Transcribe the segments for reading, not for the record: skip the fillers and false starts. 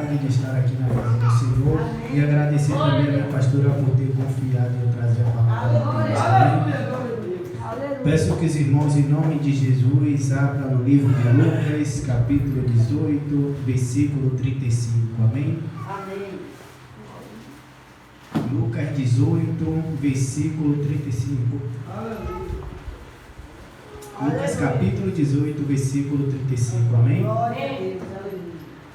oportunidade de estar aqui na casa do Senhor e agradecer também a minha pastora por ter confiado em eu trazer a palavra. Peço que os irmãos, em nome de Jesus, abram no livro de Lucas, capítulo 18, versículo 35. Amém? Amém. Lucas 18, versículo 35. Lucas capítulo 18, versículo 35. Amém? Glória a Deus.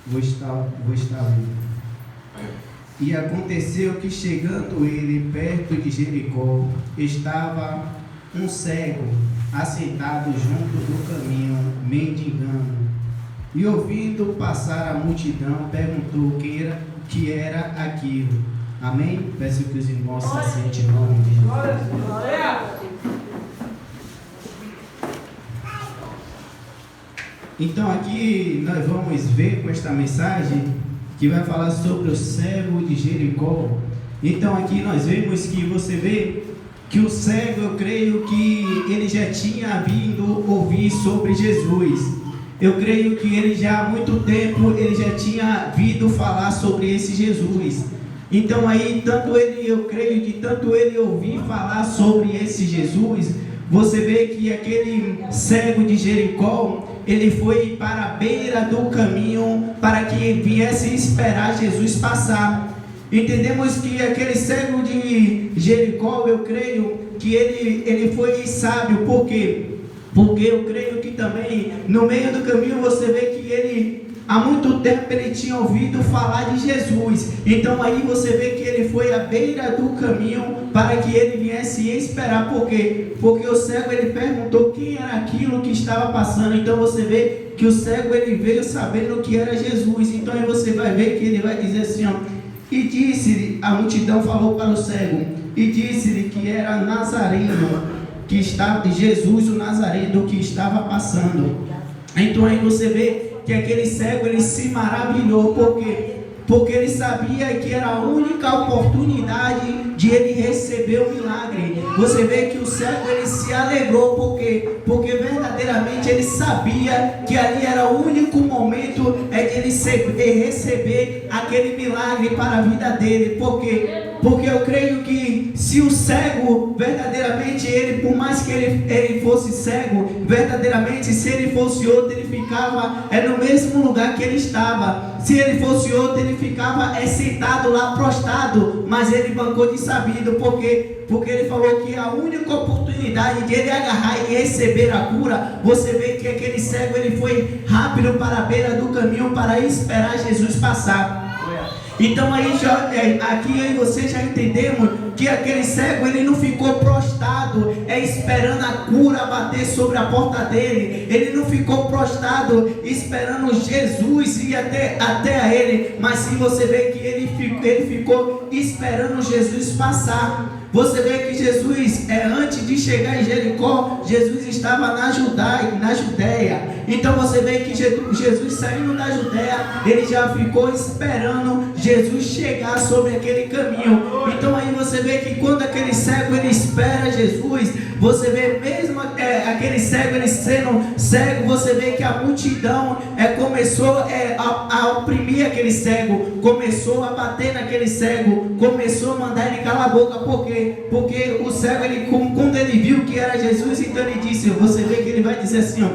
Vou estar lendo. E aconteceu que, chegando ele perto de Jericó, estava um cego assentado junto do caminho, mendigando. E ouvindo passar a multidão, perguntou que era aquilo. Amém? Peço que os irmãos se assentem em nome de Jesus. Glória. Então aqui nós vamos ver com esta mensagem que vai falar sobre o cego de Jericó. Então aqui nós vemos que você vê que o cego, eu creio que ele já tinha vindo ouvir sobre Jesus. Eu creio que ele já há muito tempo ele já tinha vindo falar sobre esse Jesus. Então aí eu creio que tanto ele ouvir falar sobre esse Jesus, você vê que aquele cego de Jericó, ele foi para a beira do caminho para que viesse esperar Jesus passar. Entendemos que aquele cego de Jericó, eu creio que ele foi sábio. Por quê? Porque eu creio que também no meio do caminho você vê que ele há muito tempo ele tinha ouvido falar de Jesus. Então aí você vê que ele foi à beira do caminho para que ele viesse esperar. Por quê? Porque o cego ele perguntou quem era aquilo que estava passando. Então você vê que o cego ele veio sabendo que era Jesus. Então aí você vai ver que ele vai dizer assim, ó, e disse-lhe, a multidão falou para o cego, e disse-lhe que era Nazareno, que estava, Jesus o Nazareno que estava passando. Então aí você vê que aquele cego ele se maravilhou. Por quê? Porque ele sabia que era a única oportunidade de ele receber o milagre. Você vê que o cego ele se alegrou. Por quê? Porque verdadeiramente ele sabia que ali era o único momento de ele receber aquele milagre para a vida dele. Por quê? Porque eu creio que se o cego, verdadeiramente ele, por mais que ele fosse cego, verdadeiramente se ele fosse outro, ele ficava no mesmo lugar que ele estava. Se ele fosse outro, ele ficava sentado lá prostrado, mas ele bancou de sabido. Por quê? Porque ele falou que a única oportunidade de ele agarrar e receber a cura, você vê que aquele cego ele foi rápido para a beira do caminho para esperar Jesus passar. Então aí aqui você já entendemos que aquele cego ele não ficou prostrado esperando a cura bater sobre a porta dele. Ele não ficou prostrado esperando Jesus ir até a ele, mas sim você vê que ele ficou esperando Jesus passar. Você vê que Jesus, antes de chegar em Jericó, Jesus estava na Judéia. Então você vê que Jesus saindo da Judéia, ele já ficou esperando Jesus chegar sobre aquele caminho. Então aí você vê que quando aquele cego ele espera Jesus, você vê mesmo aquele cego ele sendo cego, você vê que a multidão começou a oprimir aquele cego, começou a bater naquele cego, começou a mandar ele calar a boca. Por quê? Porque o cego, quando ele viu que era Jesus, então ele disse, você vê que ele vai dizer assim, ó,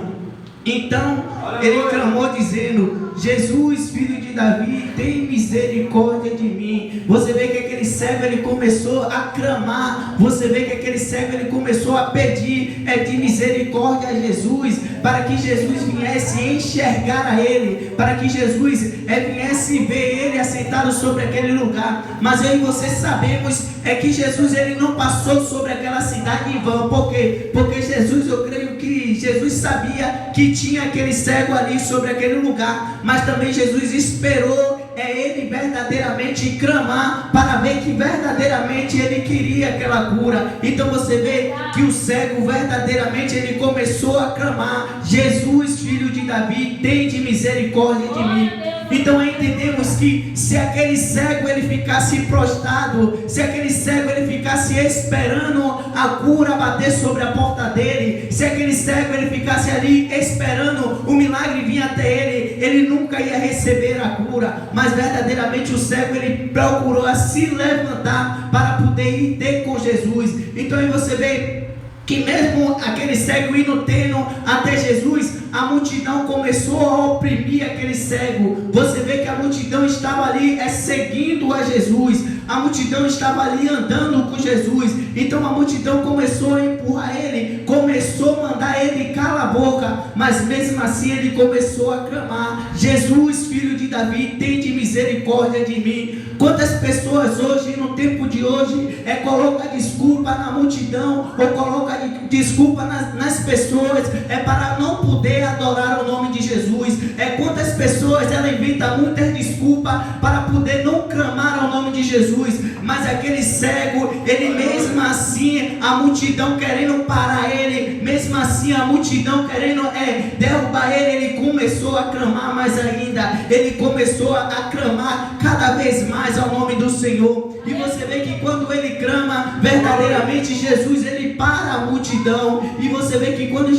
então ele clamou dizendo, Jesus, filho de Davi, tem misericórdia de mim. Você vê que aquele cego ele começou a clamar. Você vê que aquele cego ele começou a pedir de misericórdia a Jesus, para que Jesus viesse enxergar a ele, para que Jesus viesse ver ele assentado sobre aquele lugar. Mas eu e você sabemos que Jesus ele não passou sobre aquela cidade em vão. Por quê? Porque Jesus, eu creio que Jesus sabia que tinha aquele cego ali sobre aquele lugar, mas também Jesus esperou ele verdadeiramente clamar para ver que verdadeiramente ele queria aquela cura. Então você vê que o cego verdadeiramente ele começou a clamar, Jesus, filho de Davi, tem de misericórdia de mim. Então entendemos que se aquele cego ele ficasse prostrado, se aquele cego ele ficasse esperando a cura bater sobre a porta dele, se aquele cego ele ficasse ali esperando o milagre vir até ele, ele nunca ia receber a cura, mas verdadeiramente o cego ele procurou a se levantar para poder ir ter com Jesus. Então aí você vê que mesmo aquele cego indo tendo até Jesus, a multidão começou a oprimir aquele cego. Você vê que a multidão estava ali seguindo a Jesus, a multidão estava ali andando com Jesus. Então a multidão começou a empurrar ele, começou a mandar ele calar a boca, mas mesmo assim ele começou a clamar: Jesus, filho de Davi, tende misericórdia de mim. Quantas pessoas hoje, no tempo de hoje, colocam desculpa na multidão, ou colocam desculpa nas pessoas, para não poder adorar o nome de Jesus. Quantas pessoas ela inventa muitas desculpas para poder não clamar ao nome de Jesus. Mas aquele cego, ele mesmo assim, a multidão querendo parar ele, mesmo assim a multidão querendo derrubar ele, ele começou a clamar mais ainda, ele começou a clamar cada vez mais ao nome do Senhor. E você vê que quando ele clama, verdadeiramente Jesus ele para a multidão. E você vê que quando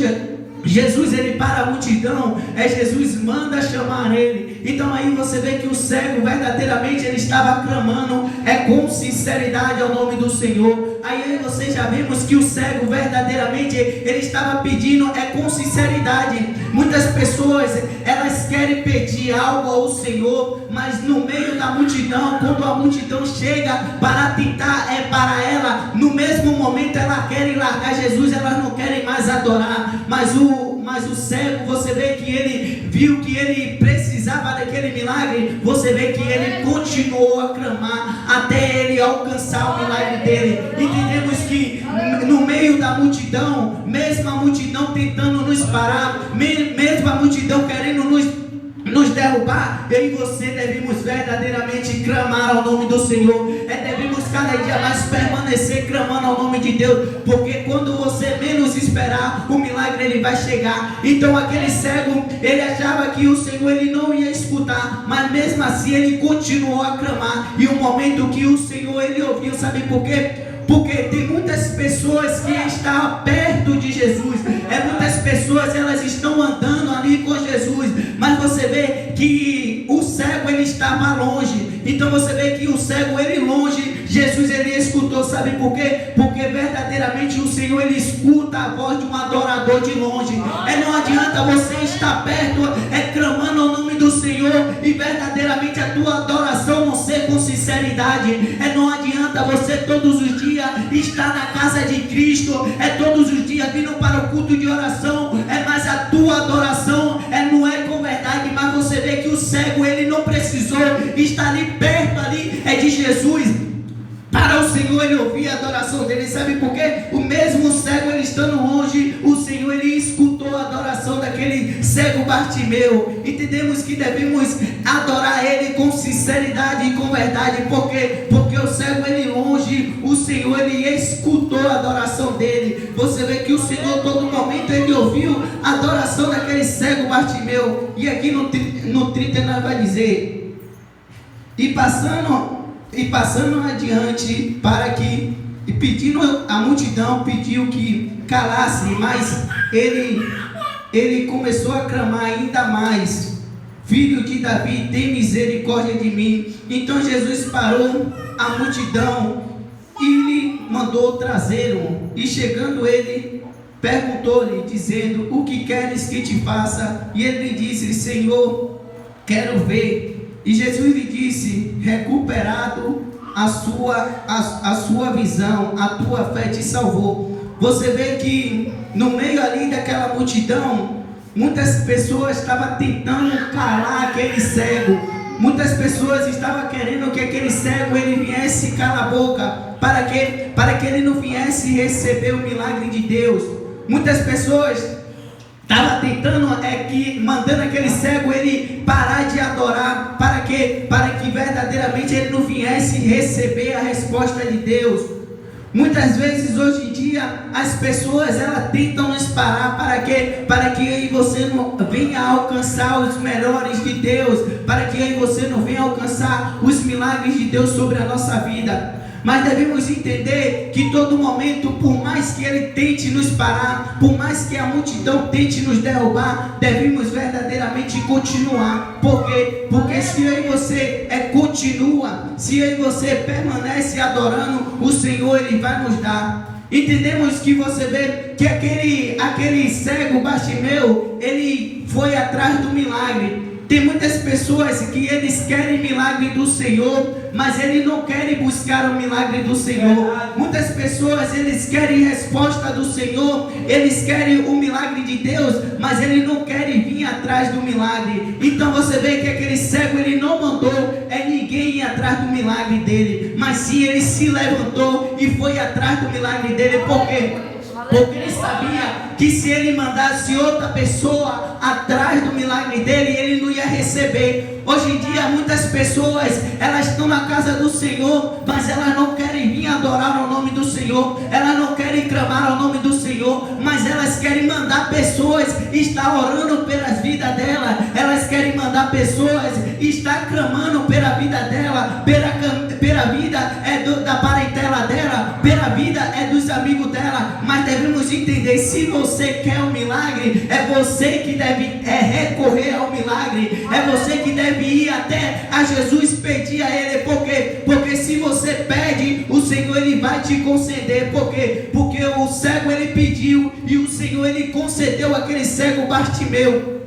Jesus ele para a multidão, Jesus manda chamar ele. Então aí você vê que o cego verdadeiramente ele estava clamando com sinceridade ao nome do Senhor. Aí você já vemos que o cego verdadeiramente ele estava pedindo com sinceridade. Muitas pessoas elas querem pedir algo ao Senhor, mas no meio da multidão, quando a multidão chega para tentar para ela, no mesmo momento ela quer largar Jesus, elas não querem mais adorar. Mas o cego, você vê que ele viu que ele precisava daquele milagre. Você vê que ele continuou a clamar até ele alcançar o milagre dele. Entendemos que no meio da multidão, mesmo a multidão tentando nos parar, mesmo a multidão querendo nos derrubar, eu e você devemos verdadeiramente clamar ao nome do Senhor. Devemos cada dia mais permanecer clamando ao nome de Deus, porque quando você menos esperar, o milagre ele vai chegar. Então aquele cego, ele achava que o Senhor ele não ia escutar, mas mesmo assim ele continuou a clamar. E o momento que o Senhor ele ouviu, sabe por quê? Porque tem muitas pessoas que estão perto de Jesus, muitas pessoas elas estão andando ali com Jesus, mas você vê que o cego ele estava longe. Então você vê que o cego ele longe, Jesus ele escutou, sabe por quê? Porque verdadeiramente o Senhor ele escuta a voz de um adorador de longe. Não adianta você estar perto, clamando ao nome do Senhor, e verdadeiramente a tua adoração não ser com sinceridade. Não adianta você todos os dias estar na casa de Cristo, todos os dias vindo para o culto de oração, mas a tua adoração não é com verdade. Mas você vê que o cego ele não precisou estar ali perto ali de Jesus para o Senhor ele ouvir a adoração dele. Sabe por quê? O mesmo cego ele estando longe, o Senhor ele escutou a adoração daquele cego Bartimeu. Entendemos que devemos adorar ele com sinceridade e com verdade. Por quê? Porque o cego ele longe, o Senhor ele escutou a adoração dele. Você vê que o Senhor todo momento ele ouviu a adoração daquele cego Bartimeu. E aqui no 39 vai dizer: e passando adiante, pedindo a multidão, pediu que calasse, mas ele começou a clamar ainda mais: Filho de Davi, tem misericórdia de mim. Então Jesus parou a multidão e lhe mandou trazê-lo. E chegando ele, perguntou-lhe, dizendo: O que queres que te faça? E ele lhe disse: Senhor, quero ver. E Jesus lhe disse: recuperado a sua visão, a tua fé te salvou. Você vê que no meio ali daquela multidão, muitas pessoas estavam tentando calar aquele cego. Muitas pessoas estavam querendo que aquele cego ele viesse calar a boca, para que ele não viesse receber o milagre de Deus. Muitas pessoas estava tentando mandando aquele cego ele parar de adorar, para que verdadeiramente ele não viesse receber a resposta de Deus. Muitas vezes hoje em dia as pessoas elas tentam nos parar para que eu e você não venha alcançar os melhores de Deus, para que eu e você não venha alcançar os milagres milagres de Deus sobre a nossa vida. Mas devemos entender que todo momento, por mais que ele tente nos parar, por mais que a multidão tente nos derrubar, devemos verdadeiramente continuar. Por quê? Porque se eu e você continua, se eu e você permanece adorando, o Senhor ele vai nos dar. Entendemos que você vê que aquele cego Bartimeu, ele foi atrás do milagre. Tem muitas pessoas que eles querem milagre do Senhor, mas eles não querem buscar o milagre do Senhor. Muitas pessoas eles querem resposta do Senhor, eles querem o milagre de Deus, mas eles não querem vir atrás do milagre. Então você vê que aquele cego ele não mandou ninguém ir atrás do milagre dele, mas sim ele se levantou e foi atrás do milagre dele. Por quê? Porque ele sabia que se ele mandasse outra pessoa atrás do milagre dele, ele não ia receber. Hoje em dia muitas pessoas, elas estão na casa do Senhor, mas elas não querem vir adorar o nome do Senhor, elas não querem clamar ao nome do Senhor, mas elas querem mandar pessoas estar orando pelas vidas dela, elas querem mandar pessoas estar clamando pela vida dela, pela vida da parentela dela, pela vida dos amigos dela. Mas devemos entender, se você quer um milagre, é você que deve recorrer ao milagre, é você que deve ir até a Jesus, pedir a Ele. Por quê? Porque se você pede, o Senhor ele vai te conceder. Por quê? Porque o cego ele pediu e o Senhor ele concedeu aquele cego Bartimeu.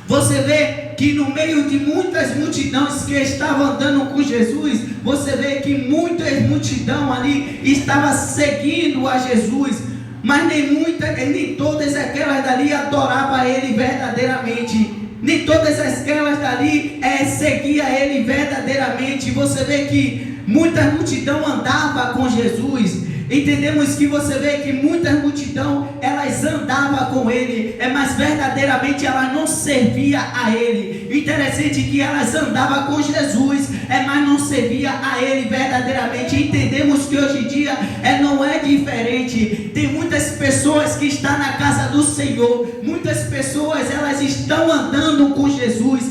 Você vê que no meio de muitas multidões que estavam andando com Jesus, você vê que muitas multidão ali estava seguindo a Jesus, mas nem todas aquelas dali adoravam Ele verdadeiramente. Nem todas aquelas dali seguia Ele verdadeiramente. Você vê que muita multidão andava com Jesus. Entendemos que você vê que muita multidão elas andavam com Ele, mas verdadeiramente elas não servia a Ele. Interessante que elas andavam com Jesus, mas não servia a Ele verdadeiramente. Entendemos que hoje em dia não é diferente. Tem muitas pessoas que estão na casa do Senhor, muitas pessoas elas estão andando com Jesus,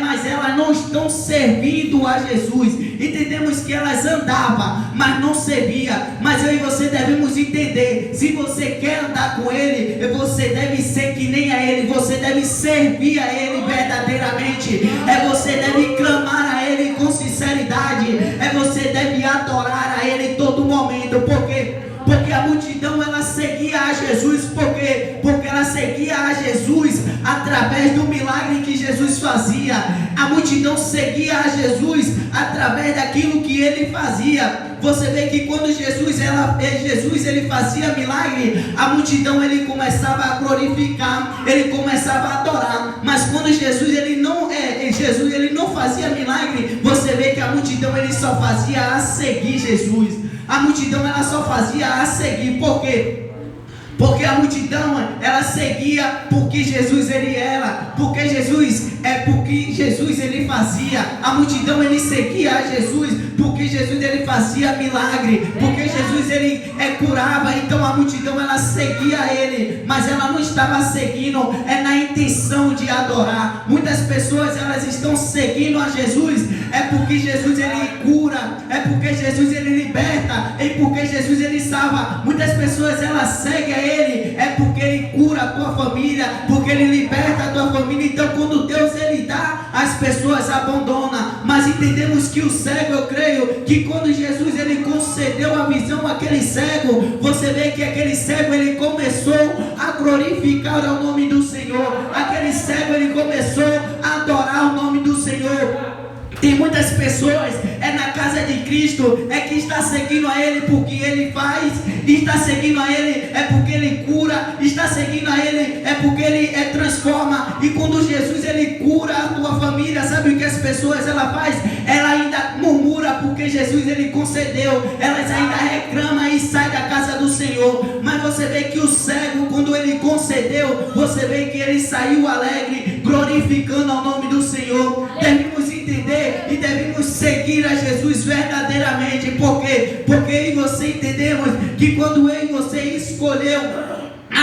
mas elas não estão servindo a Jesus. Entendemos que elas andavam, mas não servia. Mas eu e você devemos entender, se você quer andar com Ele, você deve ser que nem a Ele, você deve servir a Ele verdadeiramente, você deve clamar a Ele com sinceridade, você deve adorar a Ele em todo momento. Por quê? Porque a multidão ela seguia a Jesus. Por quê? Porque ela seguia a Jesus através do milagre que Jesus fazia. A multidão seguia a Jesus através daquilo que Ele fazia. Você vê que quando Jesus ele fazia milagre, a multidão ele começava a glorificar, ele começava a adorar. Mas quando Jesus ele não fazia milagre, você vê que a multidão ele só fazia a seguir Jesus. A multidão ela só fazia a seguir. Por quê? Porque a multidão ela seguia porque Jesus ele era, porque Jesus ele fazia. A multidão ele seguia a Jesus porque Jesus ele fazia milagre, porque Jesus ele curava. Então a multidão ela seguia ele, mas ela não estava seguindo na intenção de adorar. Muitas pessoas elas estão seguindo a Jesus porque Jesus ele cura, porque Jesus ele liberta, porque Jesus ele salva. Muitas pessoas elas seguem a Ele porque Ele cura a tua família, porque Ele liberta a tua família. Então quando Deus Ele dá, as pessoas abandonam. Mas entendemos que o cego, eu creio que quando Jesus Ele concedeu a visão àquele cego, você vê que aquele cego ele começou a glorificar o nome do Senhor. Aquele cego ele começou a adorar o nome do Senhor. Tem muitas pessoas na casa de Cristo que está seguindo a Ele porque Ele faz, está seguindo a Ele porque Ele cura, está seguindo a Ele porque Ele transforma. E quando Jesus Ele cura a tua família, sabe o que as pessoas ela faz? Ela ainda murmura porque Jesus Ele concedeu, elas ainda reclamam e saem da casa do Senhor. Mas você vê que o cego, quando Ele concedeu, você vê que ele saiu alegre, glorificando ao nome do Senhor. Devemos entender e devemos seguir a Jesus verdadeiramente. Por quê? Porque eu e você entendemos que quando eu e você escolheu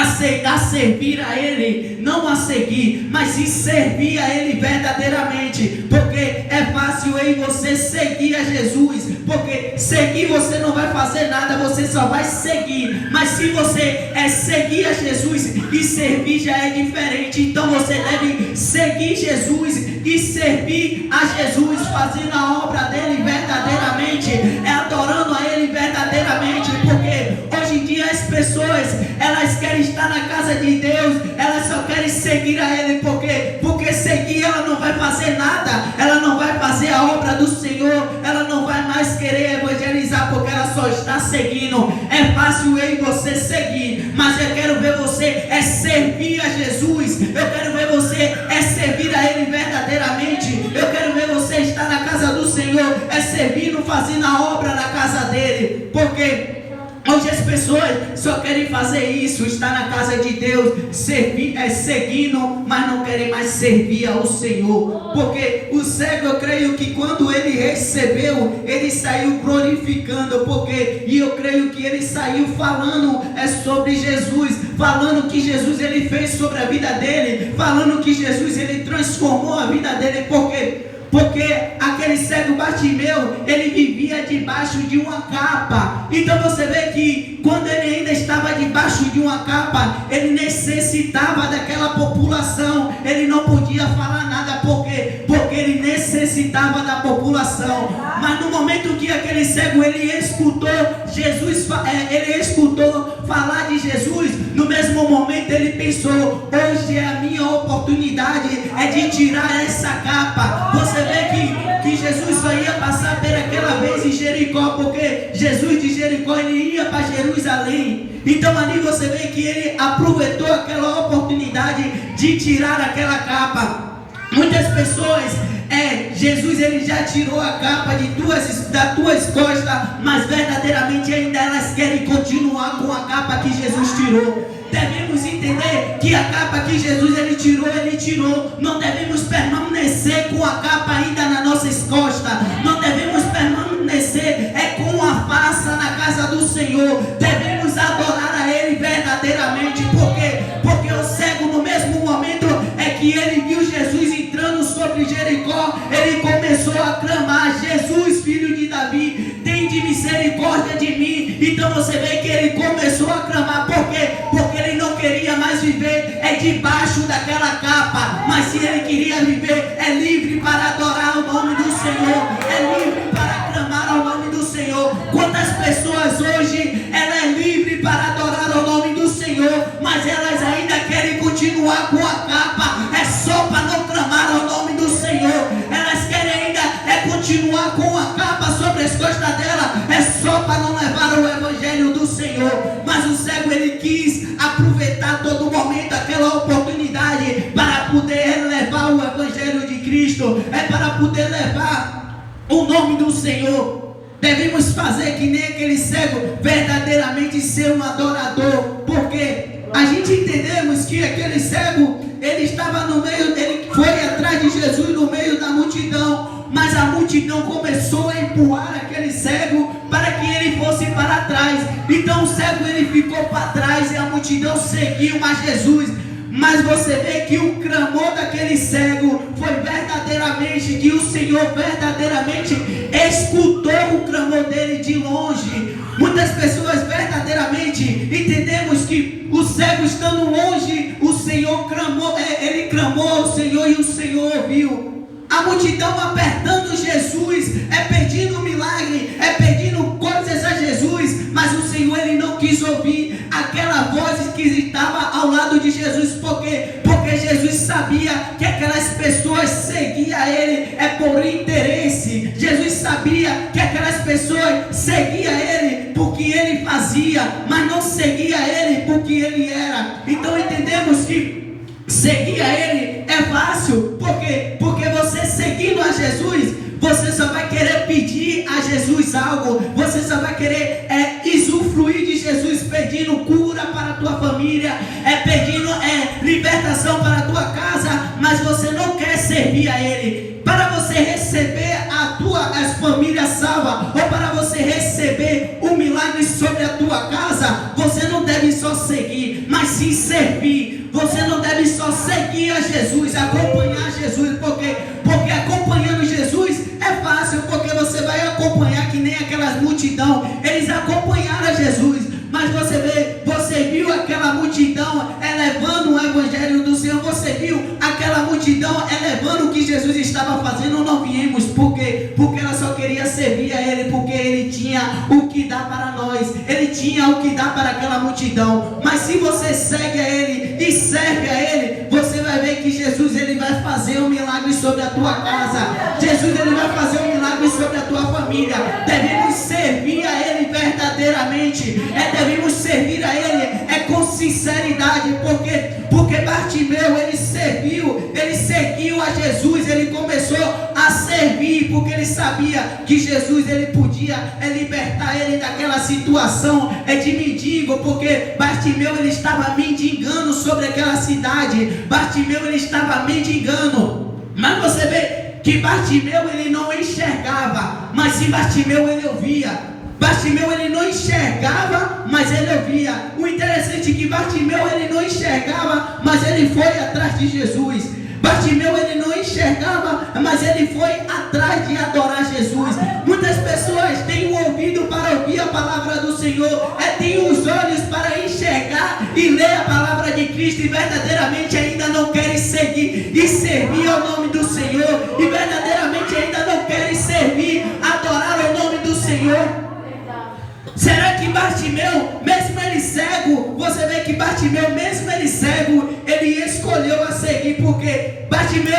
a servir a Ele, não a seguir, mas sim servir a Ele verdadeiramente, porque é fácil eu e você seguir a Jesus, porque seguir você não vai fazer nada, você só vai seguir, mas se você seguir a Jesus e servir já é diferente. Então você deve seguir Jesus e servir a Jesus, fazendo a obra dele verdadeiramente, adorando a Ele verdadeiramente, porque hoje em dia as pessoas, elas querem estar na casa de Deus, elas só querem seguir a Ele, porque seguir ela não vai fazer nada, ela não vai fazer a obra do Senhor, ela não vai mais querer evangelizar, porque ela só está seguindo. É fácil eu e você seguir, mas eu quero ver você servir a Jesus, eu quero ver você servir a Ele verdadeiramente, eu quero ver você estar na casa do Senhor, servindo, fazendo a obra na casa dele, porque hoje as pessoas só querem fazer isso, estar na casa de Deus, seguindo, mas não querem mais servir ao Senhor, porque o cego, eu creio que quando ele recebeu, ele saiu glorificando, e eu creio que ele saiu falando sobre Jesus, falando que Jesus ele fez sobre a vida dele, falando que Jesus ele transformou a vida dele, porque aquele cego Bartimeu, ele vivia debaixo de uma capa. Então você vê que quando ele ainda estava debaixo de uma capa, ele necessitava daquela população, ele não podia falar nada, porque ele necessitava da população. Mas no momento que aquele cego, ele escutou Jesus, ele escutou falar de Jesus, no mesmo momento ele pensou: hoje é a minha oportunidade, de tirar essa capa. Você vê que Jesus só ia passar por aquela vez em Jericó, porque Jesus de Jericó ele ia para Jerusalém. Então ali você vê que ele aproveitou aquela oportunidade de tirar aquela capa. Muitas pessoas, Jesus ele já tirou a capa das tuas costas, mas verdadeiramente ainda elas querem continuar com a capa que Jesus tirou. Devemos entender que a capa que Jesus ele tirou. Não devemos permanecer com a capa ainda nas nossas costas. Não devemos permanecer com a faça na casa do Senhor. Devemos adorar a Ele verdadeiramente, porque o cego no mesmo momento que ele viu Jesus entrando sobre Jericó, ele começou a clamar: Jesus, filho de Davi, tem de misericórdia de mim. Então você vê que ele começou a clamar, porque ele não queria mais viver debaixo daquela capa, mas se ele queria viver livre para adorar o nome do Senhor, livre para clamar ao nome do Senhor. Quantas pessoas hoje ela é livre para adorar o nome do Senhor, mas elas ainda querem continuar com a capa, só para não clamar ao nome do Senhor. Elas querem ainda continuar com a capa sobre as costas dela, só para não levar o evangelho do Senhor. Mas o cego ele quis aproveitar todo momento aquela oportunidade para poder levar o evangelho de Cristo, para poder levar o nome do Senhor. Devemos fazer que nem aquele cego, verdadeiramente ser um adorador, porque a gente entendemos que aquele cego, ele estava no meio, ele foi atrás de Jesus no meio da multidão, mas a multidão começou a empurrar aquele cego para que ele fosse para trás. Então o cego ele ficou para trás e a multidão seguiu a Jesus. Mas você vê que o clamor daquele cego foi verdadeiramente, que o Senhor verdadeiramente escutou o clamor dele de longe. Muitas pessoas verdadeiramente entendemos que o cego estando longe, o Senhor clamou, ele clamou ao Senhor e o Senhor ouviu. A multidão apertando Jesus, pedindo milagre, pedindo coisas a Jesus, mas o Senhor ele não quis ouvir aquela voz que estava ao lado de Jesus, porque Jesus sabia que aquelas pessoas seguiam ele por interesse. Jesus sabia que aquelas pessoas seguiam ele porque ele fazia, mas não seguia ele porque ele era. Então entendemos que seguir a Ele é fácil, porque você seguindo a Jesus, você só vai querer pedir a Jesus algo, você só vai querer usufruir de Jesus, pedindo cura para a tua família, pedindo libertação para a tua casa, mas você não quer servir a Ele. Para você receber as famílias salvas, ou para você receber um milagre sobre a tua casa, você não deve só seguir, mas mas sim servir. Você não deve só seguir a Jesus, acompanhar Jesus, porque acompanhando Jesus é fácil, porque você vai acompanhar que nem aquelas multidão. Eles acompanharam a Jesus, mas você viu aquela multidão elevando o evangelho do Senhor, você viu aquela multidão elevando o que Jesus estava fazendo. Não viemos porque ela só queria servir a Ele, porque Ele tinha o que dar para nós, Ele tinha o que dar para aquela multidão. Mas se você segue a Ele e serve a Ele, você vai ver que Jesus, Ele vai fazer um milagre sobre a tua casa, Jesus, Ele vai fazer um milagre sobre a tua família. Devemos servir a Ele verdadeiramente, devemos servir a Ele com sinceridade, porque Bartimeu, ele seguiu a Jesus, ele começou a servir, porque ele sabia que Jesus, ele podia libertar ele daquela situação de mendigo, porque Bartimeu, ele estava mendigando sobre aquela cidade. Bartimeu, ele estava mendigando, mas você vê que Bartimeu, ele não enxergava, mas sim Bartimeu, ele ouvia. Bartimeu, ele não enxergava, mas ele ouvia. O interessante é que Bartimeu, ele não enxergava, mas ele foi atrás de Jesus. Bartimeu, ele não enxergava, mas ele foi atrás de adorar Jesus. Muitas pessoas têm o ouvido para ouvir a palavra do Senhor, têm os olhos para enxergar e ler a palavra de Cristo, e verdadeiramente ainda não querem seguir e servir ao nome do Senhor, e verdadeiramente ainda não querem servir, adorar o nome do Senhor. Será que Bartimeu, mesmo ele cego, você vê que Bartimeu, mesmo ele cego, ele escolheu a seguir, porque Bartimeu,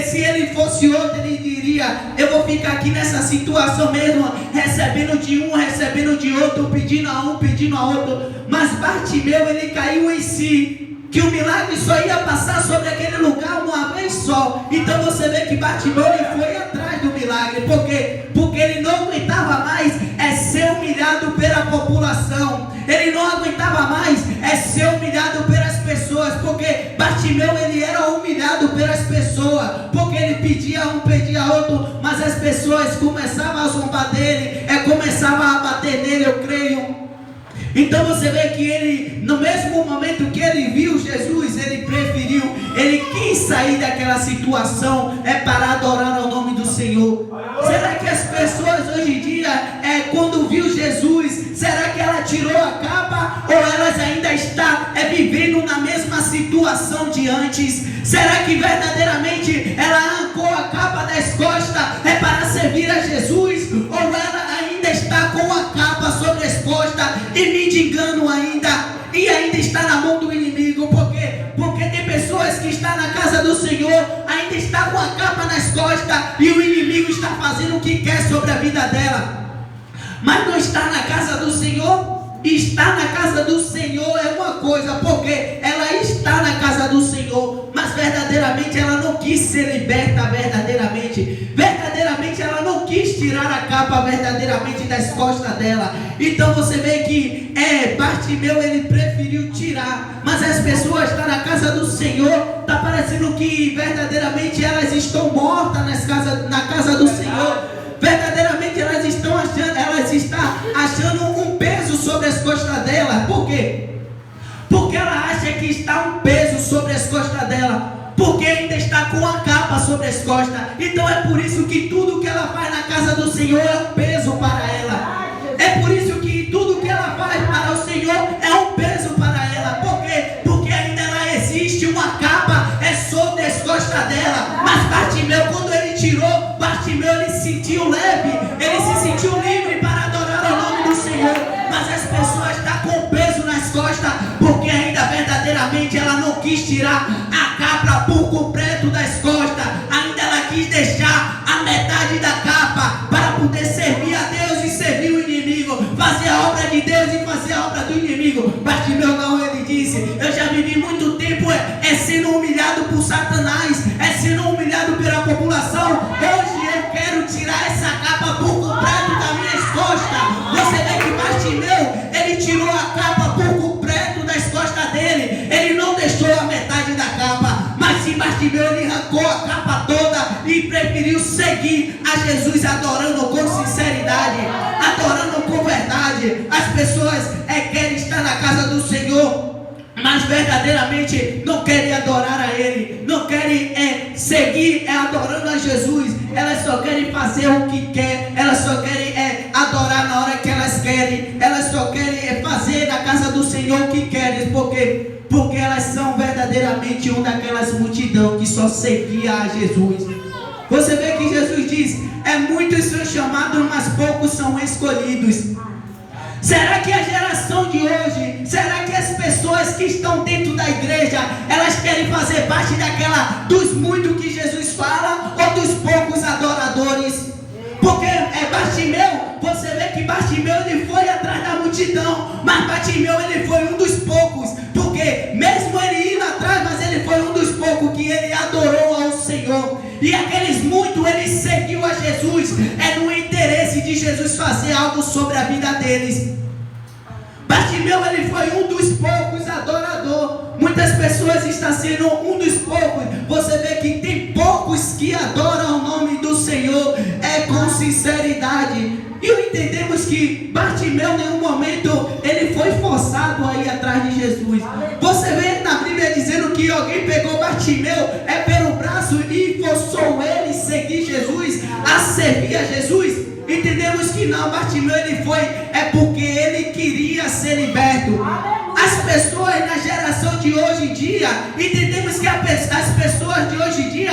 se ele fosse outro, ele diria: eu vou ficar aqui nessa situação mesmo, recebendo de um, recebendo de outro, pedindo a um, pedindo a outro. Mas Bartimeu, ele caiu em si, que o milagre só ia passar sobre aquele lugar uma vez só. Então você vê que Bartimeu, ele foi atrás do milagre, porque ele não aguentava mais ser humilhado pela população, ele não aguentava mais ser humilhado pelas pessoas, porque Bartimeu, ele era humilhado pelas pessoas, porque ele pedia um, pedia outro, mas as pessoas começavam a zombar dele, começavam a bater nele, eu creio. Então você vê que ele, no mesmo momento que ele viu Jesus, ele preferiu, ele quis sair daquela situação para adorar ao nome do Senhor. Será que as pessoas hoje em dia, quando viu Jesus, será que ela tirou a capa, ou elas ainda estão vivendo na mesma situação de antes? Será que verdadeiramente ela arrancou a capa das costas para servir a Jesus, ou ela ainda está com a capa sobre as costas e mendigando ainda, e ainda está na mão do inimigo? Porque tem pessoas que estão na casa do Senhor, ainda está com a capa nas costas, e o inimigo está fazendo o que quer sobre a vida dela, mas não está na casa do Senhor. Estar na casa do Senhor é uma coisa, porque ela está na casa do Senhor, mas verdadeiramente ela não quis ser liberta verdadeiramente ela não quis tirar a capa verdadeiramente das costas dela. Então você vê que Bartimeu, ele preferiu tirar, mas as pessoas estão na casa do Senhor, está parecendo que verdadeiramente elas estão mortas na casa do Senhor. Verdadeiramente elas estão achando um peso sobre as costas dela. Por quê? Porque ela acha que está um peso sobre as costas dela, porque ainda está com a capa sobre as costas. Então é por isso que tudo que ela faz na casa do Senhor é um peso para ela. É por isso que tudo que ela faz para o Senhor é um peso para ela. Por quê? Porque ainda ela existe uma capa sobre as costas dela. Mas Bartimeu, quando ele tirou, Bartimeu, ele se sentiu leve, ele se sentiu livre para adorar o nome do Senhor. Mas as pessoas estão com peso nas costas, porque ainda verdadeiramente ela não quis tirar a capa por completo das costas, ainda ela quis deixar a metade da capa para poder servir a Deus e servir o inimigo, fazer a obra de Deus e fazer a obra do inimigo. Bartimeu não, ele disse: eu já vivi muito tempo sendo humilhado por Satanás, sendo humilhado pela população. Hoje eu quero tirar essa capa por completo das minhas costas. Você vê que Bartimeu, ele tirou a capa por completo das costas dele, ele não deixou a metade da capa, mas sim Bartimeu, ele arrancou a capa toda e preferiu seguir a Jesus, adorando com sinceridade, adorando com verdade. As pessoas querem estar na casa do Senhor, mas verdadeiramente não querem adorar a Ele, não querem seguir adorando a Jesus. Elas só querem fazer o que quer, elas só querem adorar na hora que elas querem, elas só querem fazer na casa do Senhor o que querem, porque elas são verdadeiramente uma daquelas multidão que só seguia a Jesus. Você vê que Jesus diz: muitos são chamados, mas poucos são escolhidos. Será que a geração de hoje, será que as pessoas que estão dentro da igreja, elas querem fazer parte dos muitos que Jesus fala, ou dos poucos adoradores? Porque Bartimeu, você vê que Bartimeu ele foi atrás da multidão, mas Bartimeu ele foi um dos poucos, porque mesmo ele indo atrás, mas ele foi um dos poucos que ele adorou ao Senhor. E aqueles muitos, ele seguiu a Jesus, no interesse de Jesus fazer algo sobre a vida deles. Bartimeu, ele foi um dos poucos adorador. Muitas pessoas estão sendo um dos poucos. Você vê que tem poucos que adoram o nome do Senhor, com sinceridade. E entendemos que Bartimeu, em nenhum momento, ele foi forçado a ir atrás de Jesus. Você vê na Bíblia dizendo que alguém pegou Bartimeu pelo braço e forçou ele a seguir Jesus, a servir a Jesus. Entendemos que não, Bartimeu ele foi, porque ele queria ser liberto. As pessoas na geração de hoje em dia, entendemos que as pessoas de hoje em dia,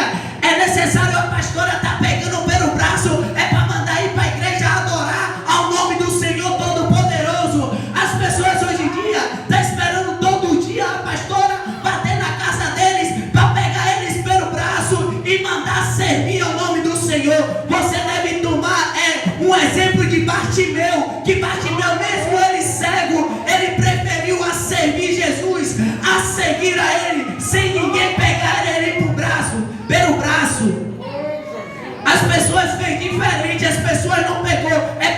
necessário a pastora estar pegando pelo braço, para mandar ir para a igreja adorar ao nome do Senhor Todo-Poderoso. As pessoas hoje em dia estão esperando todo dia a pastora bater na casa deles, para pegar eles pelo braço e mandar servir ao nome do Senhor. Você deve tomar um exemplo de Bartimeu, que Bartimeu mesmo ele cego, ele preferiu a servir Jesus, a seguir a ele, sem ninguém pegar ele pelo braço. As pessoas fez diferente, as pessoas não pegou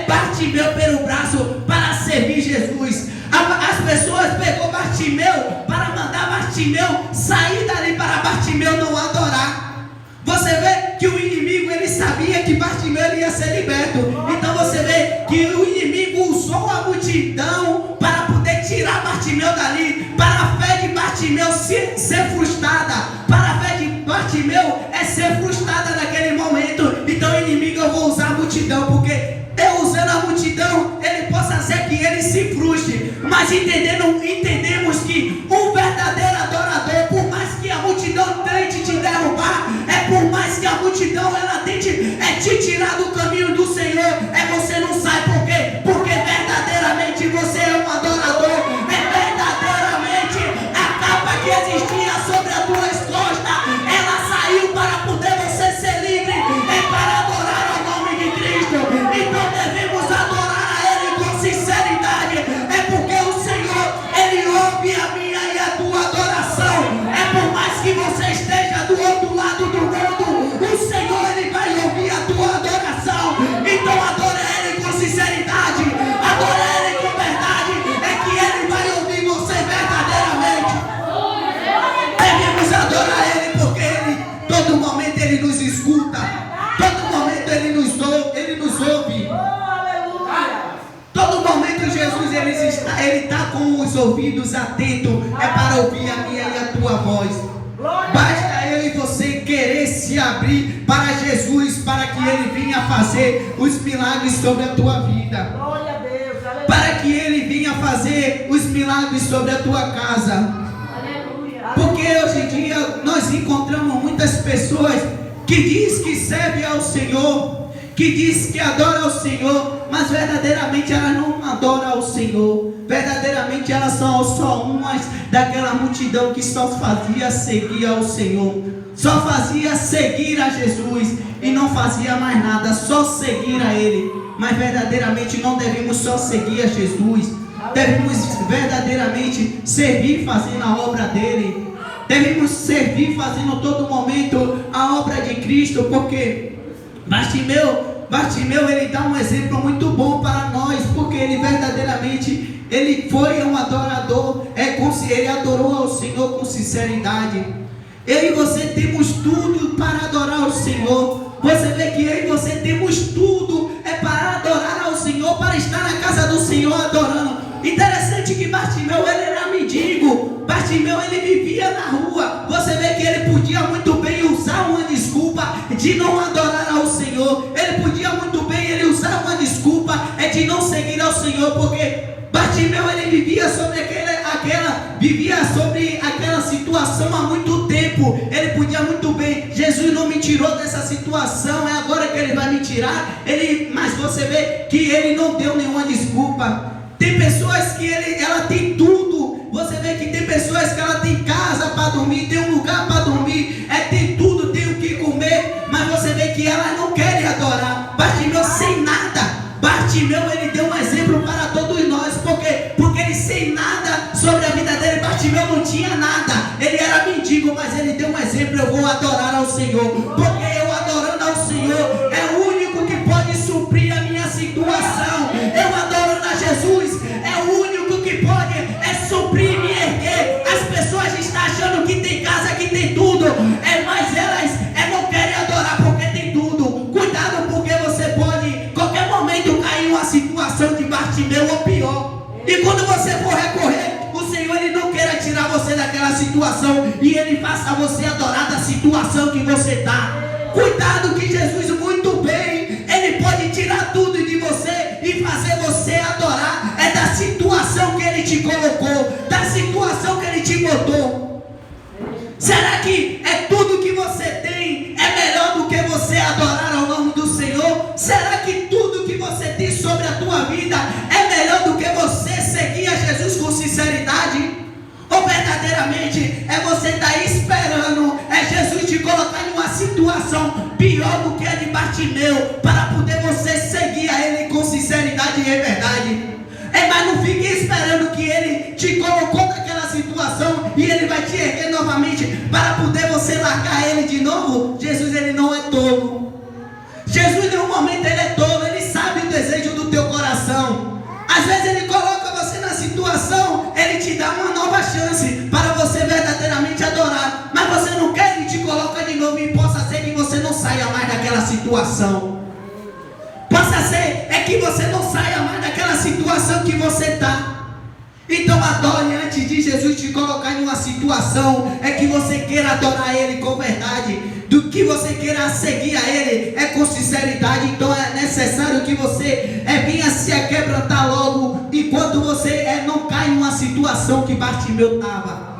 Bartimeu pelo braço para servir Jesus. As pessoas pegou Bartimeu para mandar Bartimeu sair dali, para Bartimeu não adorar. Você vê que o inimigo ele sabia que Bartimeu ia ser liberto. Então você vê que o inimigo usou a multidão para poder tirar Bartimeu dali, para a fé de Bartimeu ser frustrada, para a fé de Bartimeu ser frustrada naquele momento. Então o inimigo, eu vou usar a multidão, porque eu usando a multidão, ele possa ser que ele se frustre. Mas entendemos que um verdadeiro adorador, por mais que a multidão tente te derrubar, por mais que a multidão ela tente te tirar do caminho do Senhor, você não sai. Por quê? Porque verdadeiramente você é um adorador. Verdadeiramente a capa que existia sobre as tuas costas, ela saiu para poder você ser livre, para adorar ao nome de Cristo. Então devemos adorar a Ele com sinceridade, porque o Senhor Ele ouve a minha e a tua adoração. Por mais que você esteja do outro lado do mundo, o Senhor Ele vai ouvir a tua adoração. Então adore Ele com sinceridade, adore Ele com verdade, que Ele vai ouvir você verdadeiramente. Devemos adorar Ele, porque todo momento Ele nos escuta, todo momento Ele nos ouve. Todo momento Jesus Ele está com os ouvidos atentos, para ouvir a minha e a tua voz. Basta eu e você querer se abrir para Jesus, para que Ele venha fazer os milagres sobre a tua vida, para que Ele venha fazer os milagres sobre a tua casa. Porque hoje em dia nós encontramos muitas pessoas que diz que serve ao Senhor, que diz que adora ao Senhor, mas verdadeiramente elas não adoram ao Senhor. Verdadeiramente elas são só umas daquela multidão que só fazia seguir ao Senhor, só fazia seguir a Jesus e não fazia mais nada, só seguir a Ele. Mas verdadeiramente não devemos só seguir a Jesus, devemos verdadeiramente servir fazendo a obra dele. Devemos servir fazendo todo momento a obra de Cristo, porque Bartimeu ele dá um exemplo muito bom para nós, porque ele verdadeiramente ele foi um adorador, ele adorou ao Senhor com sinceridade. Eu e você temos tudo para adorar ao Senhor. Você vê que eu e você temos tudo para adorar ao Senhor, para estar na casa do Senhor adorando. Interessante que Bartimeu ele era mendigo. Bartimeu, ele vivia na rua. Você vê que ele podia muito bem usar uma desculpa de não adorar ao Senhor. Ele podia muito bem ele usar uma desculpa de não seguir ao Senhor, porque Bartimeu, ele vivia sobre aquela situação há muito tempo. Ele podia muito bem, Jesus não me tirou dessa situação, é agora que ele vai me tirar. Mas você vê que ele não deu nenhuma desculpa. Tem pessoas que ela tem tudo. Você vê que tem pessoas que ela tem casa para dormir, tem um lugar para dormir, tem tudo, tem o que comer, mas você vê que ela não quer adorar. Bartimeu sem nada. Bartimeu, ele deu um exemplo para todos nós, porque ele sem nada sobre a vida dele. Bartimeu não tinha nada, ele era mendigo, mas ele deu um exemplo: eu vou adorar ao Senhor, porque eu adorando ao Senhor é o único que pode suprir a minha situação. Eu adorando a Jesus é o único que pode suprir, me erguer. As pessoas estão achando que tem casa, que tem tudo, mas elas não querem adorar porque tem tudo. Cuidado, porque você pode qualquer momento cair em uma situação de Bartimeu ou pior. E quando você for recorrer, o Senhor, ele não queira tirar você daquela situação e ele faça você adorar da situação que você está. Cuidado, que Jesus muito bem, ele pode tirar tudo de você e fazer você adorar da situação que ele te colocou, da situação que ele te botou. Será que tudo que você tem é melhor do que você adorar ao nome do Senhor? Será que tudo que você tem sobre a tua vida é melhor do que você seguir a Jesus com sinceridade? Ou verdadeiramente você estar esperando Jesus te colocar em uma situação pior do que a de Bartimeu para poder você seguir a Ele com sinceridade e verdade? Mas não fique esperando que Ele te colocou naquela situação e Ele vai te erguer novamente para poder você largar Ele de novo. Jesus, ele não é tolo. Jesus, em nenhum momento ele é tolo. Ele sabe o desejo do teu coração. Às vezes ele coloca você na situação, ele te dá uma nova chance para você verdadeiramente adorar, mas você não quer, ele te coloca de novo, e possa ser que você não saia mais daquela situação. Possa ser que você não saia mais daquela situação que você está. Então adore antes de Jesus te colocar em uma situação que você queira adorar Ele com verdade, do que você queira seguir a Ele com sinceridade. Então é necessário que você venha se quebrantar logo, enquanto você não cai em uma situação que Bartimeu estava.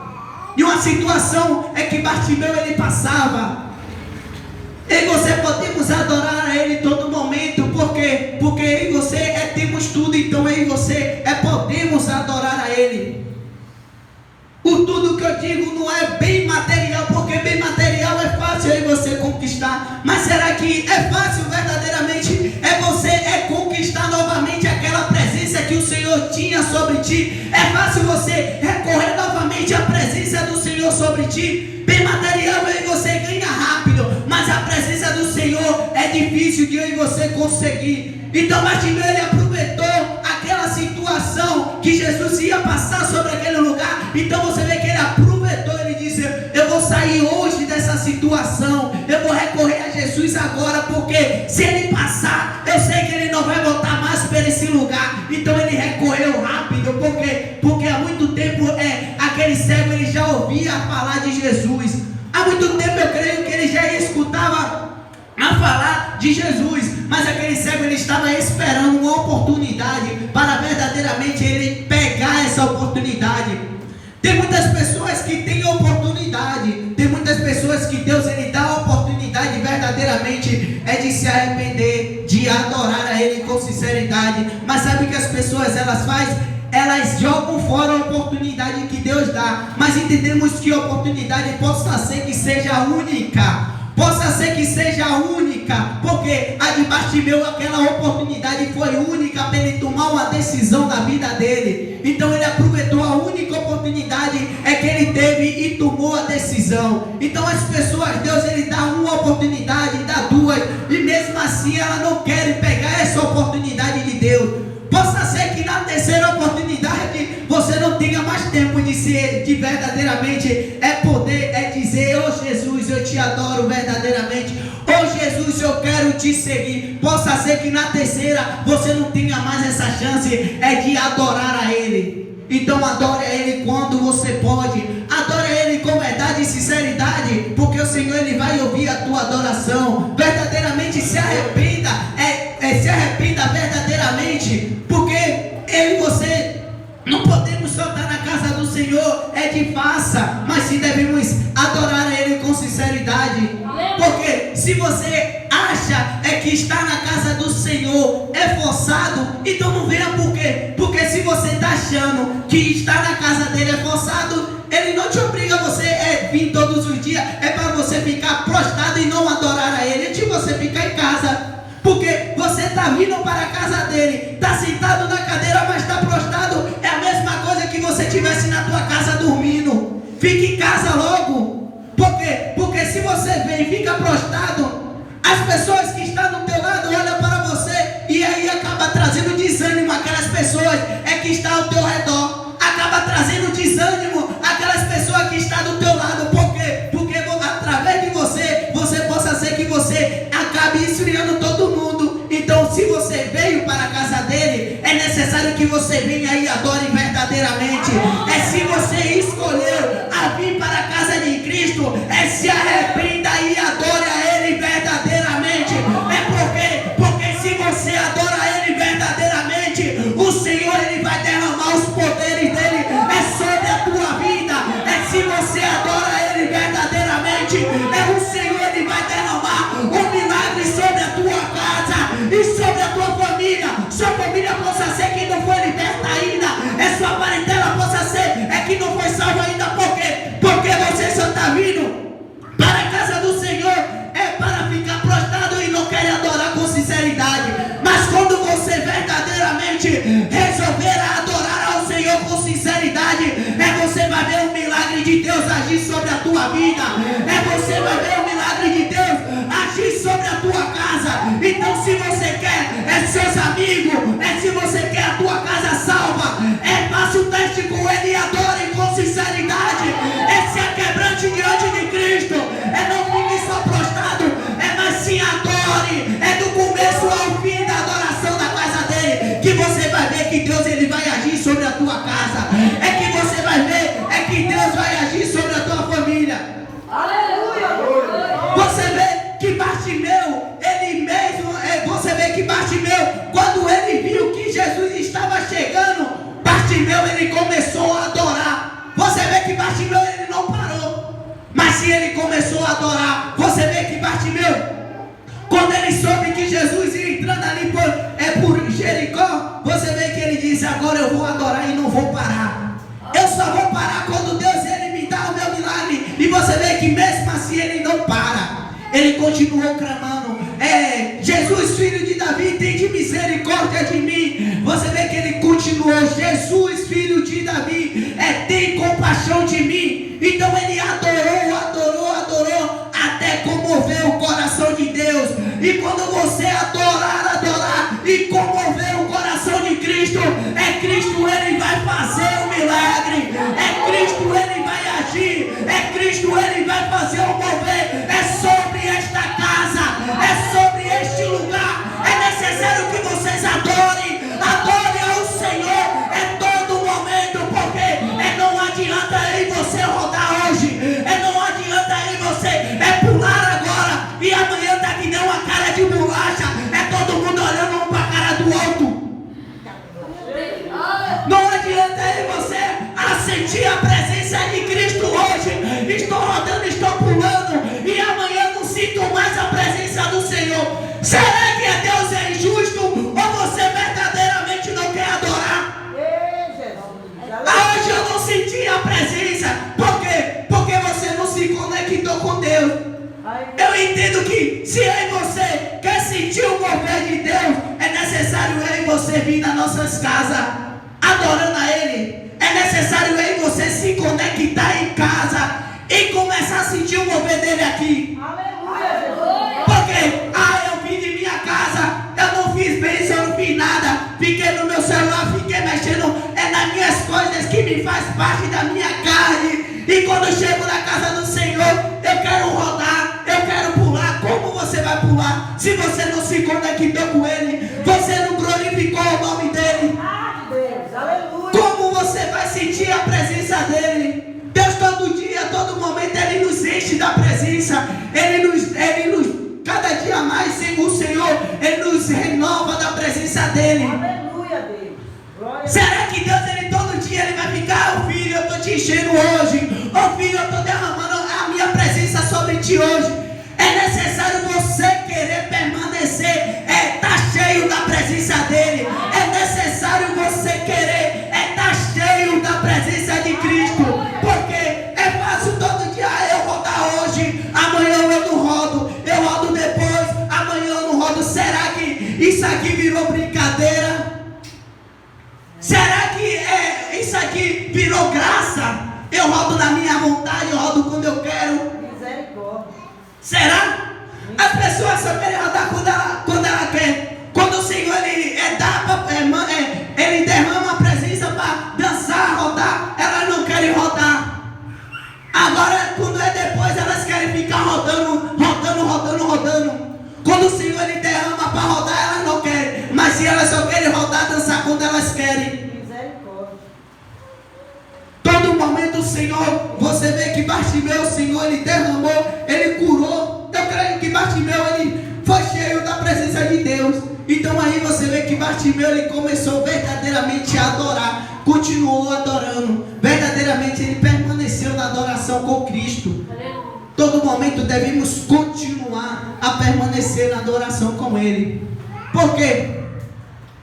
E uma situação que Bartimeu ele passava. E você podemos adorar a Ele todo momento, porque em você temos tudo, então em você podemos adorar a Ele. O tudo que eu digo não é bem material, porque bem material é fácil em você conquistar, mas será que é fácil verdadeiramente você conquistar novamente aquela presença que o Senhor tinha sobre ti? É fácil você recorrer novamente à presença do Senhor sobre ti? Bem material aí você ganha rápido, mas a presença do Senhor é difícil de eu e você conseguir. Então Bartimeu ele aproveitou aquela situação que Jesus ia passar sobre aquele lugar. Então você vê que ele aproveitou, ele disse: eu vou sair hoje dessa situação, eu vou recorrer a Jesus agora, porque se ele passar, eu sei que ele não vai voltar mais para esse lugar. Então ele recorreu rápido, porque há muito tempo aquele cego ele já ouvia falar de Jesus. Há muito tempo eu creio que ele já escutava a falar de Jesus, mas aquele cego ele estava esperando uma oportunidade para verdadeiramente ele pegar essa oportunidade. Tem muitas pessoas que têm oportunidade, tem muitas pessoas que Deus ele dá a oportunidade verdadeiramente de se arrepender, de adorar a Ele com sinceridade, mas sabe o que as pessoas elas fazem? Elas jogam fora a oportunidade que Deus dá. Mas entendemos que a oportunidade possa ser que seja única. Possa ser que seja única, porque a de Bartimeu, aquela oportunidade foi única para ele tomar uma decisão da vida dele. Então ele aproveitou a única oportunidade que ele teve e tomou a decisão. Então as pessoas, Deus ele dá uma oportunidade, dá duas, e mesmo assim elas não querem pegar essa oportunidade de Deus. Possa ser que na terceira oportunidade você não tenha mais tempo de verdadeiramente poder dizer: oh Jesus, eu te adoro verdadeiramente, oh Jesus, eu quero te seguir. Possa ser que na terceira você não tenha mais essa chance de adorar a Ele. Então adore a Ele quando você pode, sinceridade, porque o Senhor ele vai ouvir a tua adoração. Verdadeiramente se arrependa, se arrependa verdadeiramente, porque eu e você não podemos só estar na casa do Senhor de farsa, mas sim devemos adorar a Ele com sinceridade. Porque se você acha que estar na casa do Senhor é forçado, então não venha. Por quê? Porque se você está achando que estar na casa dele é forçado, ele não te obriga a você vir todos os dias, é para você ficar prostrado e não adorar a ele, é de você ficar em casa. Porque você está vindo para a casa dele, está sentado na cadeira, mas está prostrado. É a mesma coisa que você estivesse na tua casa dormindo. Fique em casa logo. Por quê? Porque se você vem e fica prostrado, as pessoas que estão do teu lado olham para você e aí acaba trazendo desânimo àquelas pessoas que estão ao teu redor. Acaba trazendo desânimo àquelas pessoas que estão do teu lado. Por quê? Porque através de você possa ser que você acabe esfriando todo mundo. Então, se você veio para a casa dele, é necessário que você venha e adore verdadeiramente. Se você escolheu a vir para a casa de Cristo, se arrependa e adore a ele verdadeiramente. Porque se você adora a ele verdadeiramente, o Senhor ele vai derramar os poderes dele sobre a tua vida. Se você adora a ele verdadeiramente, o Senhor ele vai derramar um milagre sobre a tua casa e sobre a tua família. Sua família possa ser que não foi liberta ainda, sua parentela possa ser que não foi salva ainda. Por quê? Porque você só está vindo para a casa do Senhor para ficar prostrado e não quer adorar com sinceridade. Mas quando você verdadeiramente resolver adorar ao Senhor com sinceridade, você vai ver o milagre de Deus agir sobre a tua vida. Você vai ver o milagre de Deus agir sobre a tua casa. Então, se você quer seus amigos, se você quer a tua casa salva, faça o teste com ele e adore com sinceridade. Se aquebrante diante de Cristo. Não fique só prostrado, mas sim adore. Do começo ao fim da adoração da casa dele, que você vai ver que Deus ele vai agir sobre a tua casa. Que você vai ver que Deus vai agir sobre a tua família. Aleluia! Você vê que Bartimeu, ele mesmo, você vê que Bartimeu, quando ele viu que Jesus estava chegando, Bartimeu ele começou a adorar. Você vê que Bartimeu ele não parou, mas se ele começou a adorar. Você vê que Bartimeu, quando ele soube que Jesus ia entrando ali por Jericó, você vê que ele disse: agora eu vou adorar e não vou parar. Eu só vou parar quando Deus ele me dá o meu milagre. E você vê que mesmo assim ele não para. Ele continuou clamando: Jesus, filho de Davi, tem de misericórdia de mim. Você vê que ele continuou: Jesus, filho de Davi, tem compaixão de mim. Então ele adorou, até comover o coração de Deus. E quando você adorar e comover o coração de Cristo, Cristo ele vai fazer o milagre. Cristo ele vai agir. Cristo ele vai fazer o mover. Sobre esta casa, sobre este lugar. necessário que vocês adorem ao Senhor todo momento, porque não adianta você rodar hoje, não adianta você pular agora e amanhã tá que nem uma cara de bolacha, todo mundo olhando um pra cara do outro. Não adianta você sentir a presença de Cristo hoje. Estou rodando, estou pulando e amanhã não sinto mais a presença do Senhor. Será que Deus é injusto ou você verdadeiramente não quer adorar? Hoje eu não senti a presença. Por quê? Porque você não se conectou com Deus. Eu entendo que se eu e você quer sentir o mover de Deus, é necessário eu e você vir nas nossas casas adorando a Ele. É necessário eu e você se conectar em casa e começar a sentir o mover dele aqui. Porque eu vim de minha casa, eu não fiz bênção, eu não fiz nada, fiquei no meu celular, fiquei mexendo nas minhas coisas que me faz parte da minha carne. E quando eu chego na casa do Senhor, eu quero rodar, eu quero pular. Como você vai pular se você não se conectou com Ele? Você não glorificou o nome dEle? Como você vai sentir a presença dEle? Deus todo dia, todo momento Ele nos cada dia mais, o Senhor, Ele nos renova da presença dEle. Aleluia, Deus. Glória. Será que Deus, Ele todo dia, Ele vai ficar, oh filho, eu estou te enchendo hoje, oh filho, eu estou derramando a minha presença sobre ti hoje? É necessário você querer permanecer, estar cheio da presença dEle. É necessário você querer estar cheio da presença de Cristo, porque é fácil todo dia eu rodar hoje, amanhã eu não rodo, eu rodo depois, amanhã eu não rodo. Será que isso aqui virou brincadeira? Será que isso aqui virou graça? Eu rodo na minha vontade, eu rodo quando eu quero. Misericórdia. Será? As pessoas só querem rodar quando ela quer. Quando o Senhor Ele derrama a presença para dançar, rodar, elas não querem rodar. Agora, quando é depois, elas querem ficar rodando. Quando o Senhor Ele derrama para rodar, elas não querem. Mas se elas só querem rodar, dançar quando elas querem. Misericórdia. Todo momento o Senhor, você vê que Bartimeu, o Senhor, Ele derramou, Ele curou. Eu creio que Bartimeu, ele foi cheio da presença de Deus. Então aí você vê que Bartimeu, ele começou verdadeiramente a adorar, continuou adorando, verdadeiramente ele permaneceu na adoração com Cristo. Todo momento devemos continuar a permanecer na adoração com Ele. Por quê?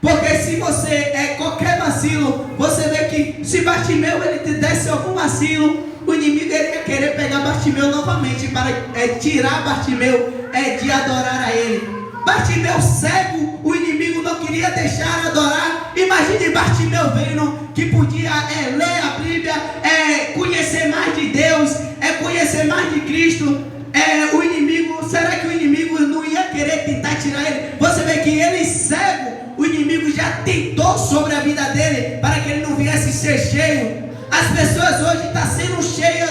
Porque se você qualquer vacilo, você vê que se Bartimeu ele te desse algum vacilo, o inimigo ele ia querer pegar Bartimeu novamente para tirar Bartimeu de adorar a ele. Bartimeu cego, o inimigo não queria deixar adorar. Imagine Bartimeu vendo que podia ler a Bíblia, conhecer mais de Deus, conhecer mais de Cristo. O inimigo, será que o inimigo não ia querer tentar tirar ele? Você vê que ele cego, o inimigo já tentou sobre a vida dele para que ele não viesse ser cheio. As pessoas hoje estão sendo cheias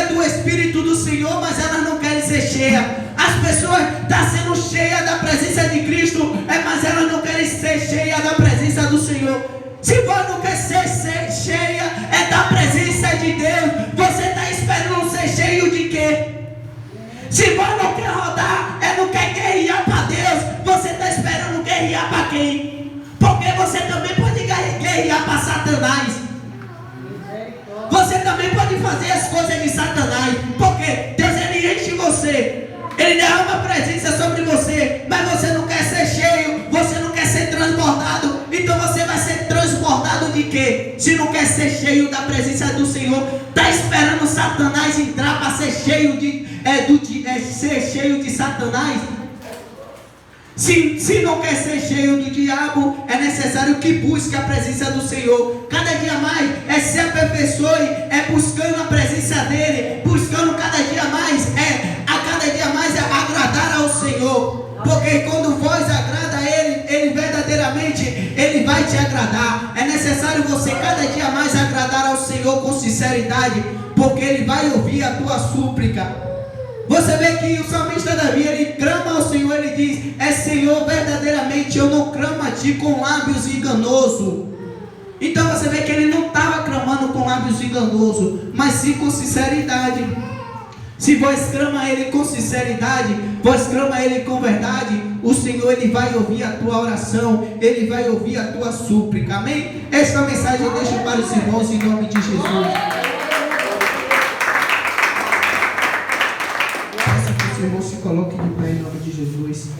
do Espírito do Senhor, mas elas não querem ser cheias. As pessoas estão sendo cheias da presença de Cristo, mas elas não querem ser cheias da presença do Senhor. Se você não quer ser cheia da presença de Deus, você está esperando ser cheio de quê? Se você não quer rodar, não quer guerrear para Deus, você está esperando guerrear para quem? Porque você também pode guerrear para Satanás. Você também pode fazer as coisas de Satanás. Porque Deus ele enche você, Ele derrama a presença sobre você, mas você não quer ser cheio, você não quer ser transbordado. Então você vai ser transbordado de quê? Se não quer ser cheio da presença do Senhor, está esperando Satanás entrar para ser cheio ser cheio de Satanás? Se não quer ser cheio do diabo, é necessário que busque a presença do Senhor. Cada dia mais se aperfeiçoe, buscando a presença dEle, buscando cada dia mais agradar ao Senhor. Porque quando vós agrada a Ele, Ele verdadeiramente, Ele vai te agradar. É necessário você cada dia mais agradar ao Senhor com sinceridade, porque Ele vai ouvir a tua súplica. Você vê que o salmista Davi, ele clama ao Senhor, ele diz: Senhor, verdadeiramente eu não clamo a ti com lábios enganosos. Então você vê que ele não estava clamando com lábios enganosos, mas sim com sinceridade. Se vós clama a Ele com sinceridade, vós clama a Ele com verdade, o Senhor Ele vai ouvir a tua oração, Ele vai ouvir a tua súplica. Amém? Esta mensagem eu deixo para os irmãos em nome de Jesus. Peço que os irmãos se coloquem de pé em nome de Jesus.